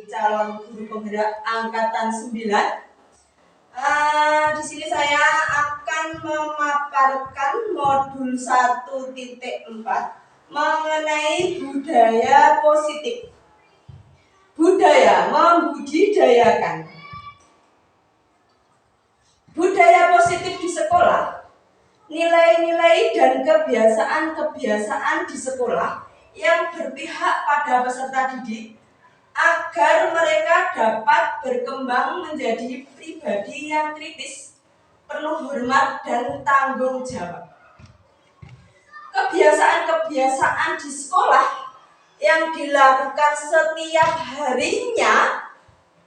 calon guru penggerak angkatan 9. Di sini saya akan memaparkan modul 1.4 mengenai budaya positif. Budaya membudidayakan. Budaya positif di sekolah, nilai-nilai dan kebiasaan-kebiasaan di sekolah yang berpihak pada peserta didik agar mereka dapat berkembang menjadi pribadi yang kritis, penuh hormat dan tanggung jawab. Kebiasaan-kebiasaan di sekolah yang dilakukan setiap harinya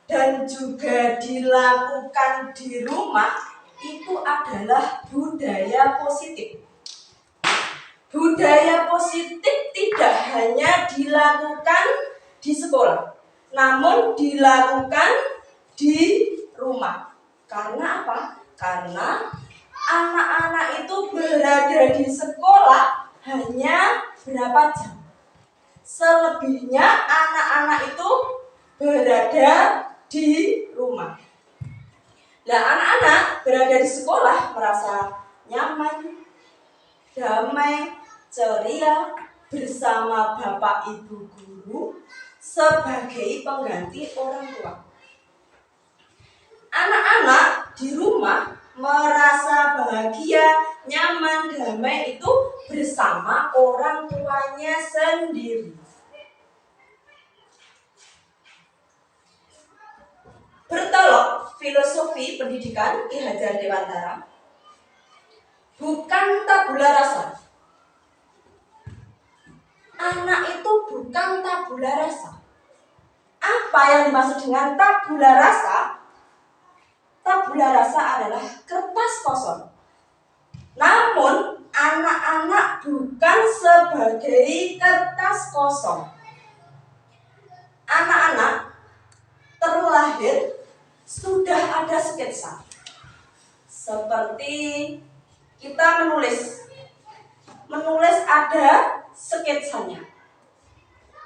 dan juga dilakukan di rumah itu adalah budaya positif. Budaya positif tidak hanya dilakukan di sekolah, namun dilakukan di rumah. Karena apa? Karena anak-anak itu berada di sekolah hanya berapa jam? Selebihnya anak-anak itu berada di rumah. Nah, anak-anak berada di sekolah merasa nyaman, damai, ceria bersama bapak ibu guru sebagai pengganti orang tua. Anak-anak di rumah merasa bahagia, nyaman, damai itu bersama orang tuanya sendiri. Bertolak filosofi pendidikan Ki Hajar Dewantara, bukan tabula rasa. Anak itu bukan tabula rasa. Apa yang dimaksud dengan tabula rasa? Tabula rasa adalah kertas kosong. Namun anak-anak bukan sebagai kertas kosong. Anak-anak terlahir sudah ada sketsa. Seperti kita menulis ada sketsanya.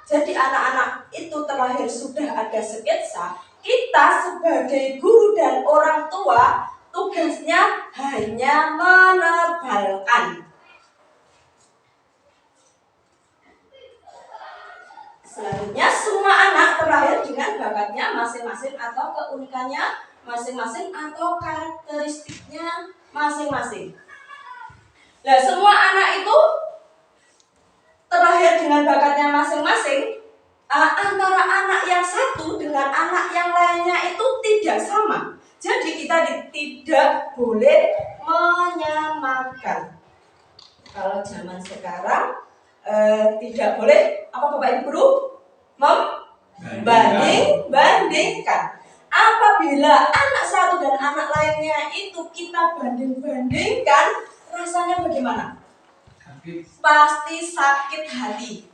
Jadi anak-anak itu terlahir sudah ada sketsa. Kita sebagai guru dan orang tua tugasnya hanya menebalkan. Selanjutnya semua anak terlahir dengan bakatnya masing-masing atau keunikannya masing-masing atau karakteristiknya masing-masing. Nah, semua anak itu terlahir dengan bakatnya masing-masing. Antara anak yang satu dengan anak yang lainnya itu tidak sama. Jadi kita tidak boleh menyamakan. Kalau zaman sekarang tidak boleh apa Bapak Ibu Guru? Membanding-bandingkan. Apabila anak satu dan anak lainnya itu kita banding-bandingkan, rasanya bagaimana? Pasti sakit hati.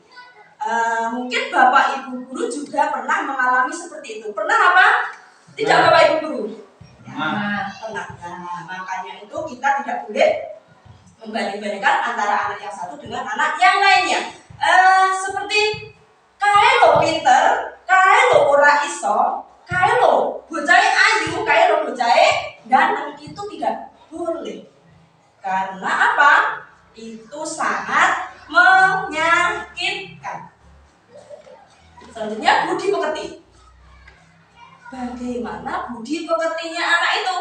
Mungkin Bapak Ibu Guru juga pernah mengalami seperti itu. Pernah apa? Tidak Bapak Ibu Guru? Pernah. Nah, makanya itu kita tidak boleh membanding-bandingkan antara anak yang satu dengan anak yang lainnya. Seperti kae lo pinter, kae lo ora iso, kae lo bocahe ayu, kae lo bocahe ganteng, itu tidak boleh. Karena apa? Itu sangat menyakitkan. Selanjutnya budi pekerti. Bagaimana budi pekertinya anak itu?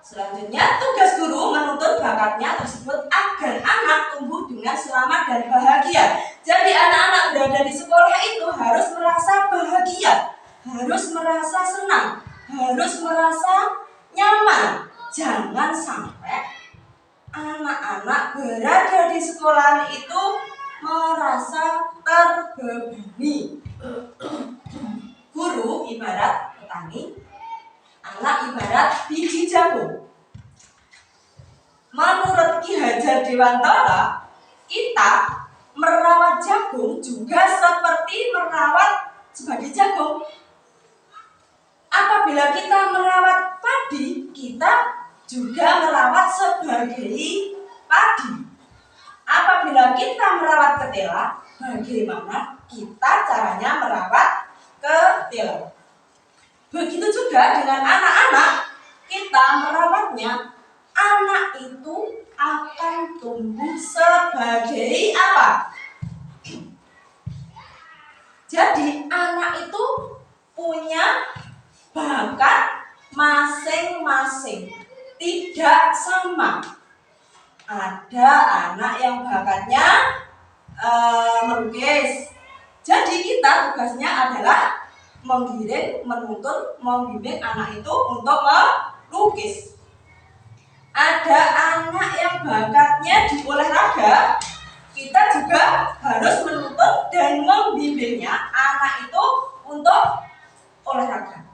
Selanjutnya tugas guru menuntut bakatnya tersebut agar anak tumbuh dengan selamat dan bahagia. Jadi anak-anak berada di sekolah itu harus merasa bahagia, harus merasa senang, harus merasa nyaman. Jangan sampai anak-anak berada di sekolah itu merasa terbebani. Guru ibarat petani, anak ibarat biji jagung. Menurut Ki Hajar Dewantara, kita merawat jagung juga seperti merawat sebagai jagung. Apabila kita merawat padi, kita juga merawat sebagai padi. Apabila kita merawat ketela, bagaimana kita caranya merawat ketil. Begitu juga dengan anak-anak, kita merawatnya. Anak itu akan tumbuh sebagai apa? Jadi anak itu punya bakat masing-masing, tidak sama. Ada anak yang bakatnya melukis. Jadi kita tugasnya adalah menggiring, menuntun, membimbing anak itu untuk melukis. Ada anak yang bakatnya di olahraga, kita juga harus menuntun dan membimbingnya anak itu untuk olahraga.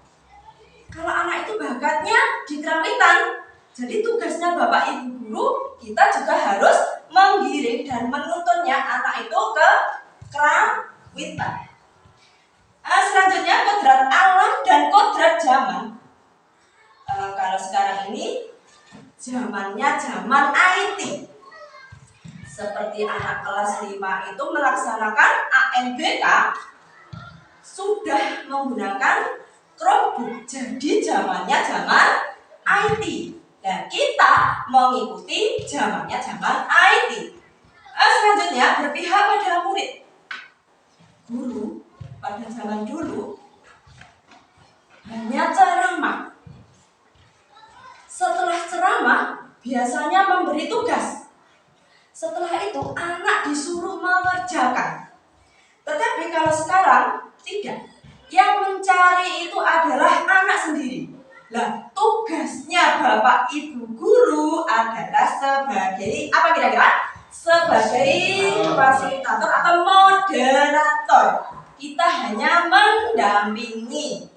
Kalau anak itu bakatnya di kerawitan, jadi tugasnya Bapak Ibu guru, kita juga harus menggiring dan menuntunnya anak itu ke kerawitan. Selanjutnya kodrat alam dan kodrat zaman. Kalau sekarang ini zamannya zaman IT. Seperti anak kelas 5 itu melaksanakan ANBK, sudah menggunakan Chromebook. Jadi zamannya zaman IT. Dan kita mengikuti zamannya zaman IT. Selanjutnya berpihak pada murid. Guru pada zaman dulu hanya ceramah. Setelah ceramah biasanya memberi tugas. Setelah itu anak disuruh mengerjakan. Tetapi kalau sekarang tidak. Yang mencari itu adalah anak sendiri. Lah, tugasnya Bapak Ibu guru adalah sebagai apa kira-kira? Sebagai fasilitator atau moderator. Kita hanya mendampingi.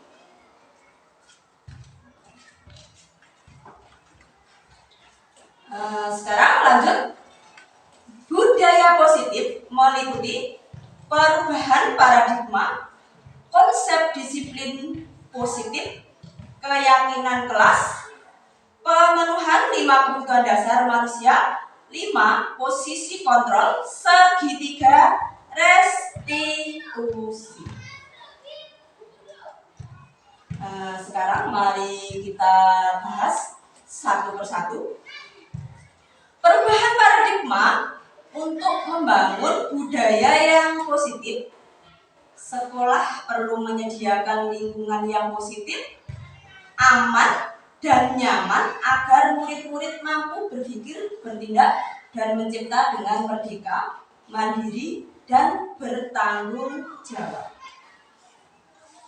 Sekarang lanjut. Budaya positif meliputi perubahan paradigma, konsep disiplin positif, keyakinan kelas, pemenuhan 5 kebutuhan dasar manusia, 5 posisi kontrol, segitiga restitusi. Sekarang mari kita bahas satu persatu. Perubahan paradigma untuk membangun budaya yang positif. Sekolah perlu menyediakan lingkungan yang positif, aman, dan nyaman agar murid-murid mampu berpikir, bertindak, dan mencipta dengan merdeka, mandiri, dan bertanggung jawab.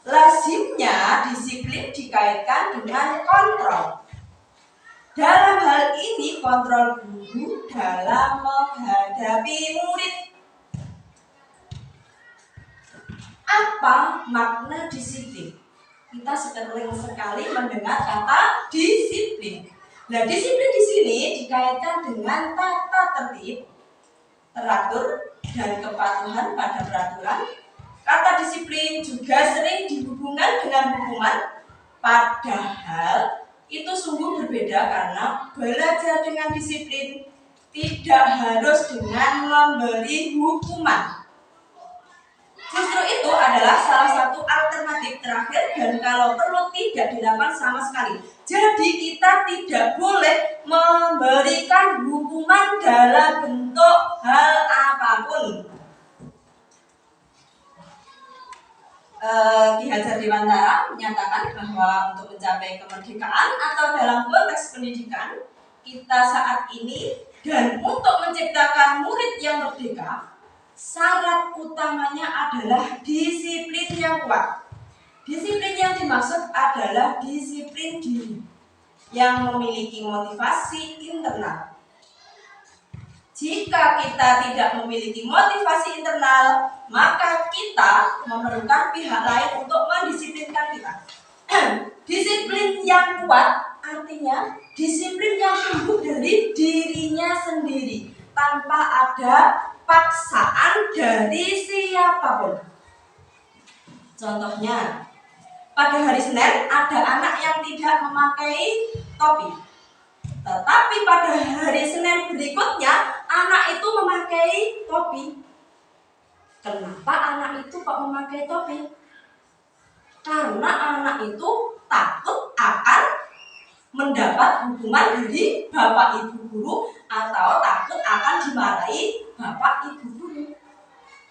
Lazimnya disiplin dikaitkan dengan kontrol. Dalam hal ini kontrol guru dalam menghadapi murid. Apa makna disiplin? Kita sering sekali mendengar kata disiplin. Nah, disiplin di sini dikaitkan dengan tata tertib, teratur, dan kepatuhan pada peraturan. Kata disiplin juga sering dihubungkan dengan hukuman, padahal itu sungguh berbeda karena belajar dengan disiplin tidak harus dengan memberi hukuman. Justru itu adalah salah satu alternatif terakhir dan kalau perlu tidak dilakukan sama sekali. Jadi kita tidak boleh memberikan hukuman dalam bentuk hal apapun. Ki Hajar Dewantara menyatakan bahwa untuk mencapai kemerdekaan atau dalam konteks pendidikan kita saat ini dan untuk menciptakan murid yang merdeka, syarat utamanya adalah disiplin yang kuat. Disiplin yang dimaksud adalah disiplin diri yang memiliki motivasi internal. Jika kita tidak memiliki motivasi internal, maka kita memerlukan pihak lain untuk mendisiplinkan kita. Disiplin yang kuat artinya disiplin yang tumbuh dari dirinya sendiri tanpa ada paksaan dari siapapun. Contohnya, pada hari Senin ada anak yang tidak memakai topi. Tetapi pada hari Senin berikutnya anak itu memakai topi. Kenapa anak itu kok memakai topi? Karena anak itu takut akan mendapat hukuman dari bapak ibu guru atau takut akan dimarahi bapak ibu guru.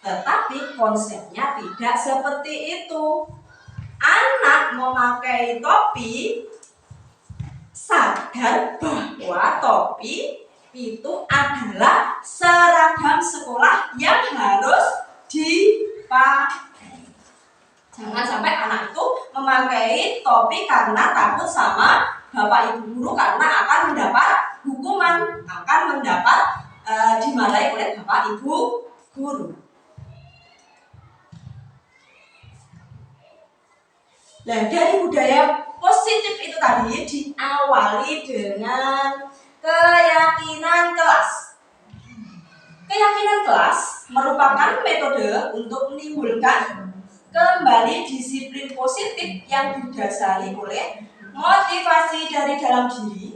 Tetapi konsepnya tidak seperti itu. Anak memakai topi sadar bahwa topi itu adalah seragam sekolah yang harus dipakai. Jangan sampai anak itu memakai topi karena takut sama bapak ibu guru karena akan mendapat hukuman, akan mendapat dimarahi oleh bapak ibu guru. Nah, dari budaya positif itu tadi diawali dengan keyakinan kelas. Keyakinan kelas merupakan metode untuk menimbulkan kembali disiplin positif yang didasari oleh motivasi dari dalam diri.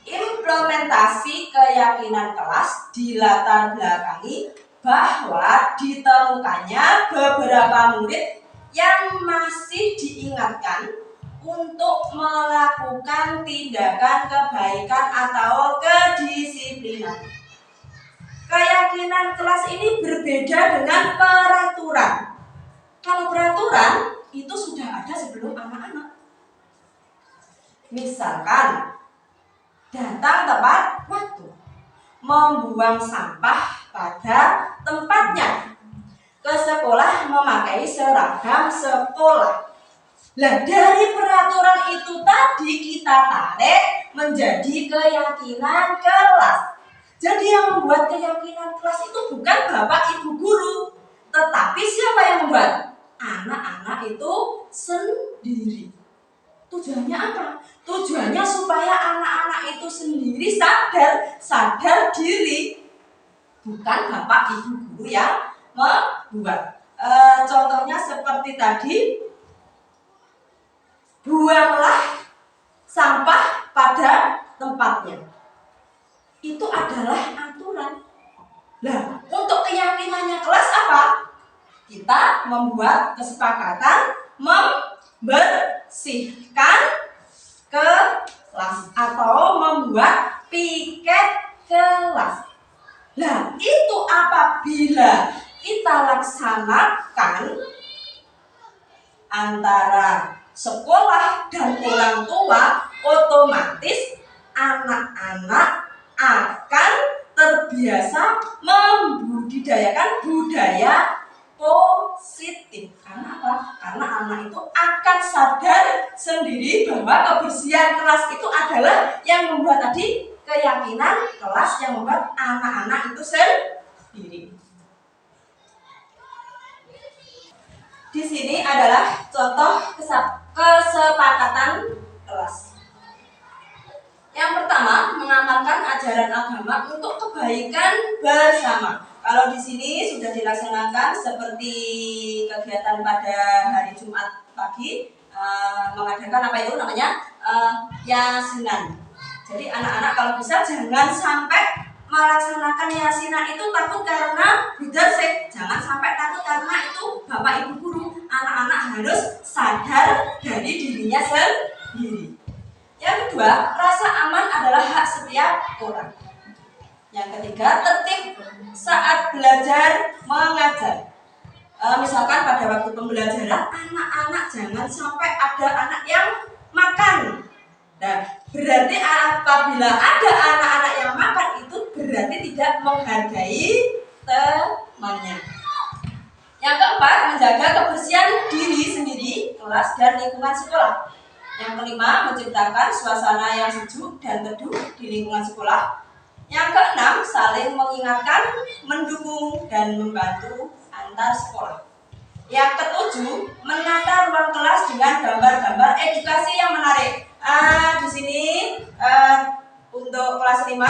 Implementasi keyakinan kelas dilatar belakangi bahwa ditemukannya beberapa murid yang masih diingatkan untuk melakukan tindakan kebaikan atau kedisiplinan. Keyakinan kelas ini berbeda dengan peraturan. Kalau peraturan itu sudah ada sebelum anak-anak. Misalkan datang tepat waktu, membuang sampah pada tempatnya, ke sekolah memakai seragam sekolah. Nah, dari peraturan itu tadi kita tarik menjadi keyakinan kelas. Jadi yang membuat keyakinan kelas itu bukan bapak ibu guru, tetapi siapa yang membuat? Anak-anak itu sendiri. Tujuannya apa? Tujuannya supaya anak-anak itu sendiri sadar diri, bukan bapak ibu guru yang membuat. Contohnya seperti tadi, buanglah sampah pada tempatnya. Itu adalah aturan. Nah, untuk keyakinannya kelas apa? Kita membuat kesepakatan membersihkan kelas atau membuat piket kelas. Nah, itu apabila kita laksanakan antara sekolah dan orang tua, otomatis anak-anak akan terbiasa membudidayakan budaya positif. Karena apa? Karena anak itu akan sadar sendiri bahwa kebersihan kelas itu adalah yang membuat tadi keyakinan kelas yang membuat anak-anak itu sendiri. Di sini adalah contoh kesepakatan kelas. Yang pertama, mengamalkan ajaran agama untuk kebaikan bersama. Kalau di sini sudah dilaksanakan seperti kegiatan pada hari Jumat pagi, mengadakan apa itu namanya yasinan. Jadi anak-anak kalau bisa jangan sampai melaksanakan yasinan itu takut karena budarsek. Jangan sampai takut karena itu bapak ibu guru. Anak-anak harus sadar dari dirinya sendiri. Yang kedua, rasa aman adalah hak setiap orang. Yang ketiga, tertib saat belajar mengajar. Misalkan pada waktu pembelajaran, anak-anak jangan sampai ada anak yang makan. Nah, berarti apabila ada anak-anak yang makan itu berarti tidak menghargai temannya. Yang keempat, menjaga kebersihan diri sendiri, kelas dan lingkungan sekolah. Yang kelima, menciptakan suasana yang sejuk dan teduh di lingkungan sekolah. Yang keenam, saling mengingatkan, mendukung, dan membantu antar sekolah. Yang ketujuh, menata ruang kelas dengan gambar-gambar edukasi yang menarik. Di sini untuk kelas 5,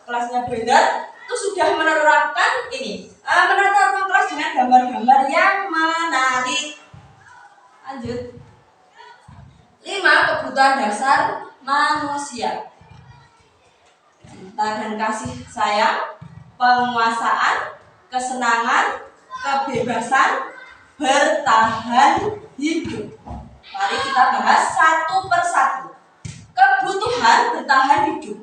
kelasnya Brander, itu sudah menerapkan ini. Menata ruang kelas dengan gambar-gambar yang menarik. Lanjut. 5. Kebutuhan dasar manusia. Cinta dan kasih sayang, penguasaan, kesenangan, kebebasan, bertahan hidup. Mari kita bahas satu persatu. Kebutuhan bertahan hidup.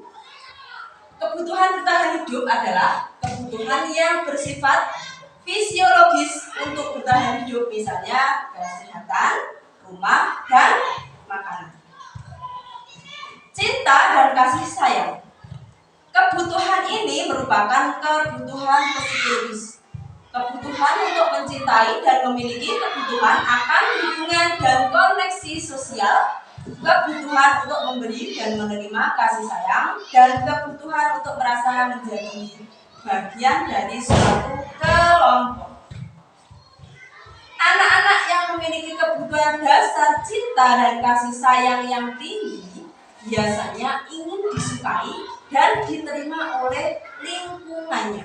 Kebutuhan bertahan hidup adalah kebutuhan yang bersifat fisiologis untuk bertahan hidup, misalnya kesehatan, rumah, dan makanan. Cinta dan kasih sayang. Kebutuhan ini merupakan kebutuhan psikologis. Kebutuhan untuk mencintai dan memiliki kebutuhan akan hubungan dan koneksi sosial, kebutuhan untuk memberi dan menerima kasih sayang, dan kebutuhan untuk merasa menjadi bagian dari suatu kelompok. Anak-anak yang memiliki kebutuhan dasar cinta dan kasih sayang yang tinggi biasanya ingin disukai dan diterima oleh lingkungannya.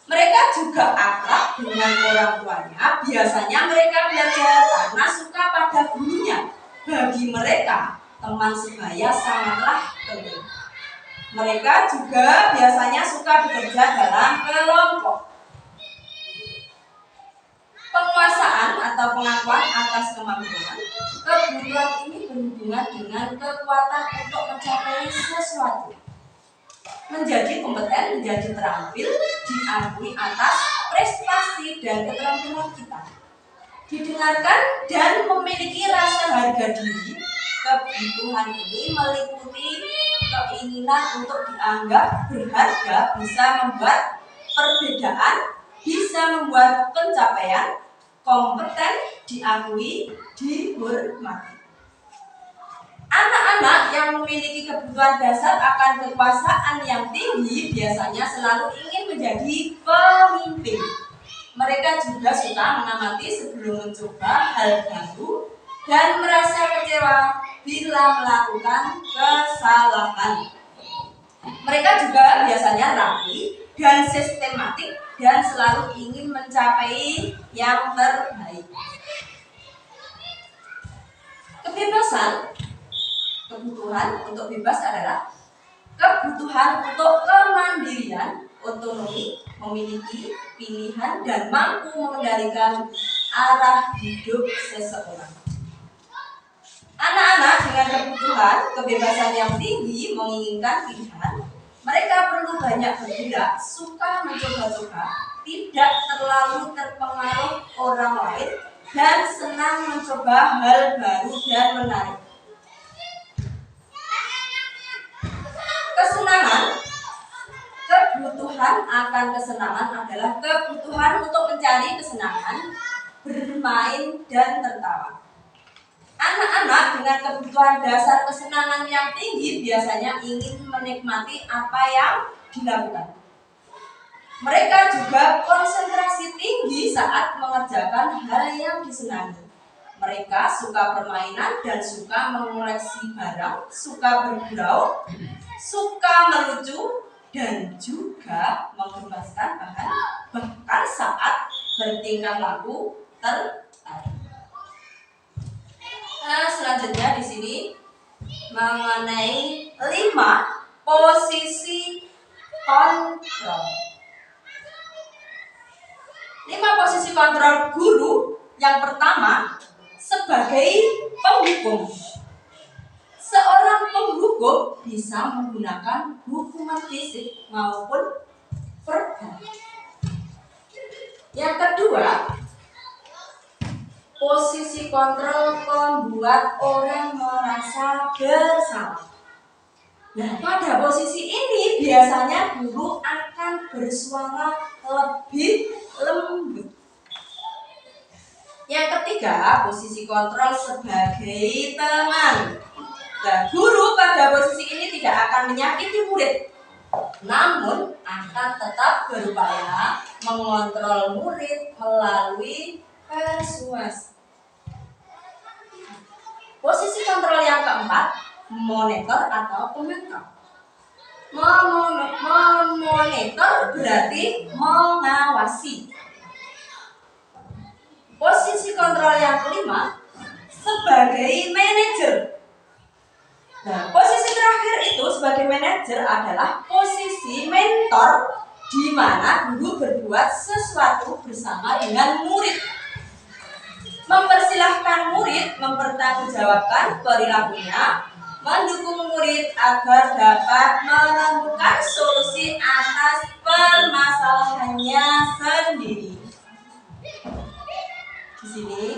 Mereka juga akrab dengan orang tuanya. Biasanya mereka belajar karena suka pada gurunya. Bagi mereka, teman sebaya sangatlah penting. Mereka juga biasanya suka bekerja dalam kelompok. Penguasaan atau pengakuan atas kemampuan. Kebutuhan ini berhubungan dengan kekuatan untuk mencapai sesuatu. Menjadi kompeten, menjadi terampil, diakui atas prestasi dan keterampilan kita. Didengarkan dan memiliki rasa harga diri. Kebutuhan ini meliputi keinginan untuk dianggap berharga, bisa membuat perbedaan, bisa membuat pencapaian, kompeten, diakui, dihormati. Anak-anak yang memiliki kebutuhan dasar akan kekuasaan yang tinggi biasanya selalu ingin menjadi pemimpin. Mereka juga suka mengamati sebelum mencoba hal baru dan merasa kecewa bila melakukan kesalahan. Mereka juga biasanya rapi dan sistematik dan selalu ingin mencapai yang terbaik. Kebebasan. Kebutuhan untuk bebas adalah kebutuhan untuk kemandirian, otonomi, memiliki pilihan, dan mampu mengendalikan arah hidup seseorang. Anak-anak dengan kebutuhan kebebasan yang tinggi menginginkan pilihan. Mereka perlu banyak bergerak, suka mencoba-coba, tidak terlalu terpengaruh orang lain, dan senang mencoba hal baru dan menarik. Kesenangan. Kebutuhan akan kesenangan adalah kebutuhan untuk mencari kesenangan, bermain, dan tertawa. Anak-anak dengan kebutuhan dasar kesenangan yang tinggi biasanya ingin menikmati apa yang dilakukan. Mereka juga konsentrasi tinggi saat mengerjakan hal yang disenangi. Mereka suka permainan dan suka mengoleksi barang, suka bergurau, suka melucu, dan juga menggemaskan bahkan saat bertingkah laku tertarik. Nah, selanjutnya di sini mengenai 5 posisi kontrol. 5 posisi kontrol guru. Yang pertama, sebagai penghukum. Seorang penghukum bisa menggunakan hukuman fisik maupun verbal. Yang kedua, posisi kontrol membuat orang merasa bersalah. Nah, pada posisi ini biasanya guru akan bersuara lebih lembut. Yang ketiga, posisi kontrol sebagai teman. Nah, guru pada posisi ini tidak akan menyakiti murid, namun akan tetap berupaya mengontrol murid melalui persuasi. Posisi kontrol yang keempat, monitor atau pemantau. Memonitor berarti mengawasi. Posisi kontrol yang kelima, sebagai manajer. Nah, posisi terakhir itu sebagai manajer adalah posisi mentor di mana guru berbuat sesuatu bersama dengan murid. Mempersilahkan murid mempertanggungjawabkan perilakunya, mendukung murid agar dapat menemukan solusi atas permasalahannya sendiri. Di sini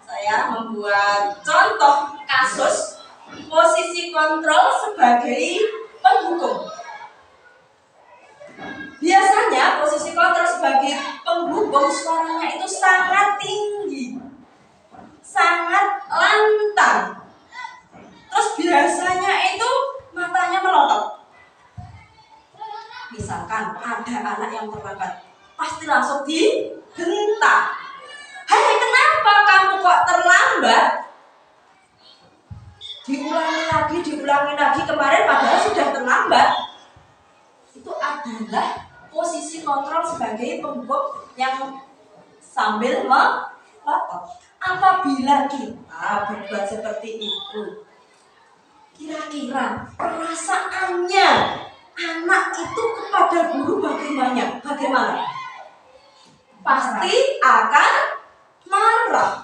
saya membuat contoh kasus posisi kontrol sebagai penghukum. Biasanya posisi kontrol sebagai penghukum suaranya itu sangat tinggi, sangat lantang. Terus biasanya itu matanya melotot. Misalkan ada anak yang terlambat, pasti langsung dibentak. Hei, kenapa kamu kok terlambat? Diulangi lagi kemarin padahal sudah terlambat. Itu adalah posisi kontrol sebagai penghukum yang sambil melotot. Apabila kita berbuat seperti itu, kira-kira perasaannya anak itu kepada guru bagaimana? Pasti akan marah.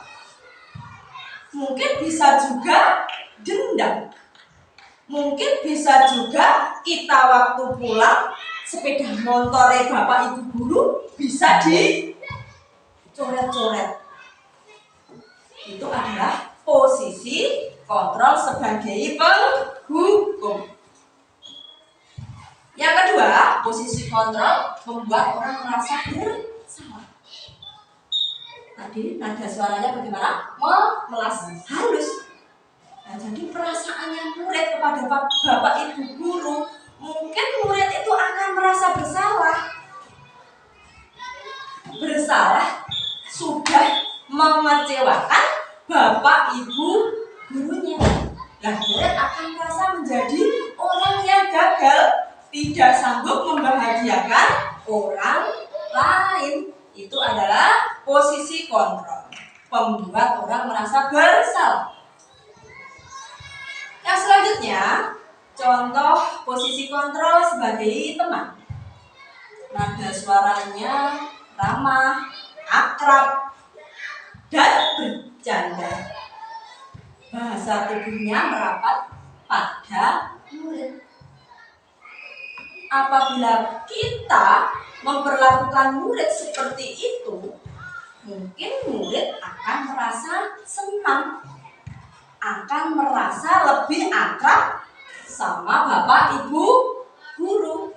Mungkin bisa juga dendam. Mungkin bisa juga kita waktu pulang sepeda motornya bapak ibu guru bisa dicoret-coret. Itu adalah posisi kontrol sebagai penghukum. Yang kedua, posisi kontrol membuat orang merasa bersalah. Tadi nada suaranya bagaimana? Memelas, halus. Nah, jadi perasaannya murid kepada bapak ibu guru, mungkin murid itu akan merasa bersalah. Bersalah sudah mengecewakan bapak ibu gurunya. Nah, murid akan merasa menjadi orang yang gagal, tidak sanggup membahagiakan orang lain. Itu adalah posisi kontrol, membuat orang merasa bersalah. Yang selanjutnya, contoh posisi kontrol sebagai teman. Nada suaranya ramah, akrab, dan bercanda. Bahasa tubuhnya merapat pada murid. Apabila kita memperlakukan murid seperti itu, mungkin murid akan merasa senang, akan merasa lebih akrab sama bapak ibu guru.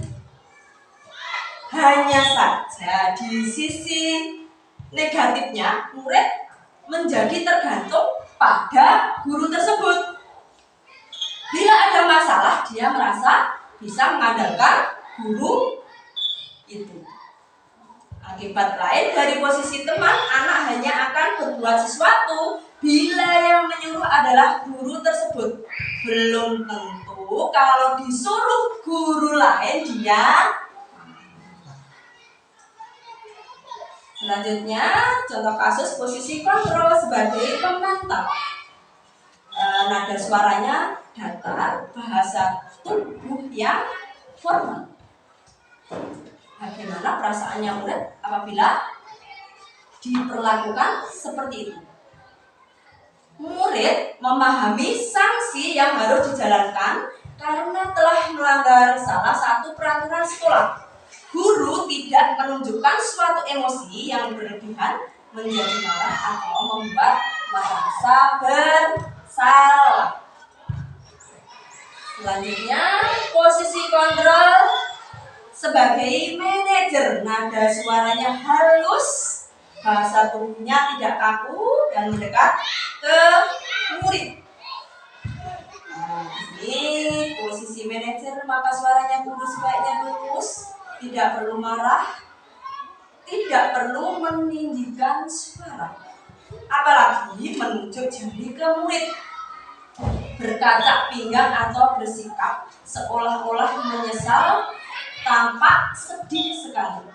Hanya saja di sisi negatifnya, murid menjadi tergantung pada guru tersebut. Bila ada masalah, dia merasa bisa mengandalkan guru itu. Akibat lain dari posisi teman, anak hanya akan berbuat sesuatu bila yang menyuruh adalah guru tersebut. Belum tentu kalau disuruh guru lain dia. Selanjutnya, contoh kasus posisi kontrol sebagai pemantau. Nada suaranya datar, bahasa tubuh yang formal. Bagaimana perasaannya murid apabila diperlakukan seperti itu? Murid memahami sanksi yang harus dijalankan karena telah melanggar salah satu peraturan sekolah. Guru tidak menunjukkan suatu emosi yang berlebihan, menjadi marah atau membuat merasa bersalah. Selanjutnya, posisi kontrol sebagai manajer. Nada suaranya halus, bahasa tubuhnya tidak kaku dan mendekat ke murid. Nah, ini posisi manajer, maka suaranya guru sebaiknya lurus, tidak perlu marah, tidak perlu meninggikan suara, apalagi menunjuk jari ke murid, berkaca pinggang atau bersikap seolah-olah menyesal, tampak sedih sekali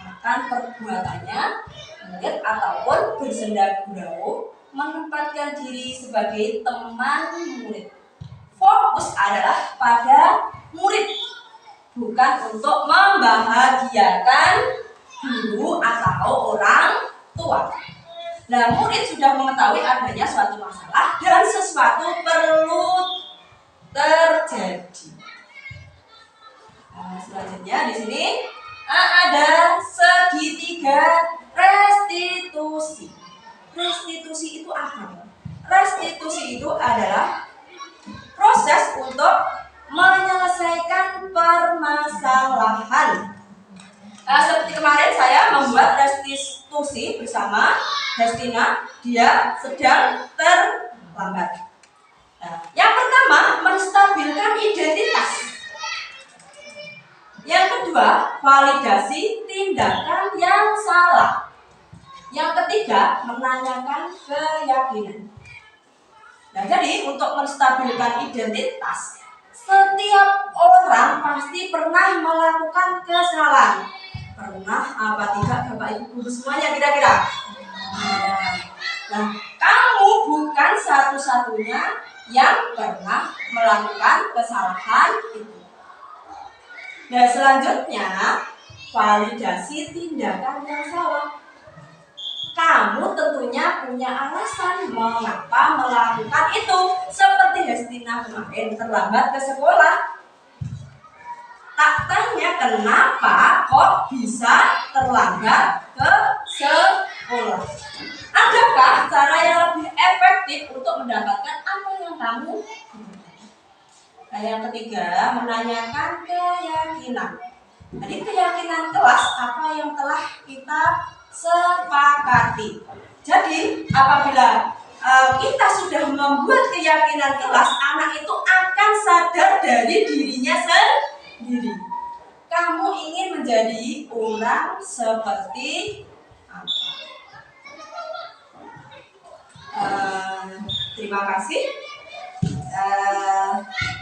akan perbuatannya. Murid ataupun bersenda gurau menempatkan diri sebagai teman murid. Fokus adalah pada murid, bukan untuk membahagiakan guru atau orang tua. Nah, murid sudah mengetahui adanya suatu masalah dan sesuatu perlu terjadi. Nah, selanjutnya di sini ada segitiga restitusi. Restitusi itu apa? Restitusi itu adalah proses untuk menyelesaikan permasalahan. Seperti kemarin saya membuat restitusi bersama Destina, dia sedang terlambat. Yang pertama, menstabilkan identitas. Yang kedua, validasi tindakan yang salah. Yang ketiga, menanyakan keyakinan. Nah, jadi untuk menstabilkan identitas, setiap orang pasti pernah melakukan kesalahan. Pernah apa tidak Bapak Ibu guru semuanya kira-kira? Nah, kamu bukan satu-satunya yang pernah melakukan kesalahan itu. Dan selanjutnya, validasi tindakan yang salah. Kamu tentunya punya alasan mengapa melakukan itu. Seperti Destina kemarin terlambat ke sekolah. Tak tanya kenapa kok bisa terlambat ke sekolah. Adakah cara yang lebih efektif untuk mendapatkan apa yang kamu inginkan? Nah, yang ketiga, menanyakan keyakinan. Jadi keyakinan kelas apa yang telah kita sepakati. Jadi apabila kita sudah membuat keyakinan kelas, anak itu akan sadar dari dirinya sendiri. Kamu ingin menjadi orang seperti apa? Terima kasih.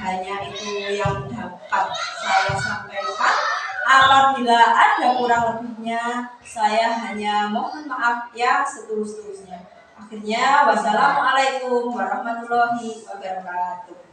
Hanya itu yang dapat saya sampaikan. Apabila ada kurang lebihnya, saya hanya mohon maaf ya setulus-tulusnya. Akhirnya, wassalamualaikum warahmatullahi wabarakatuh.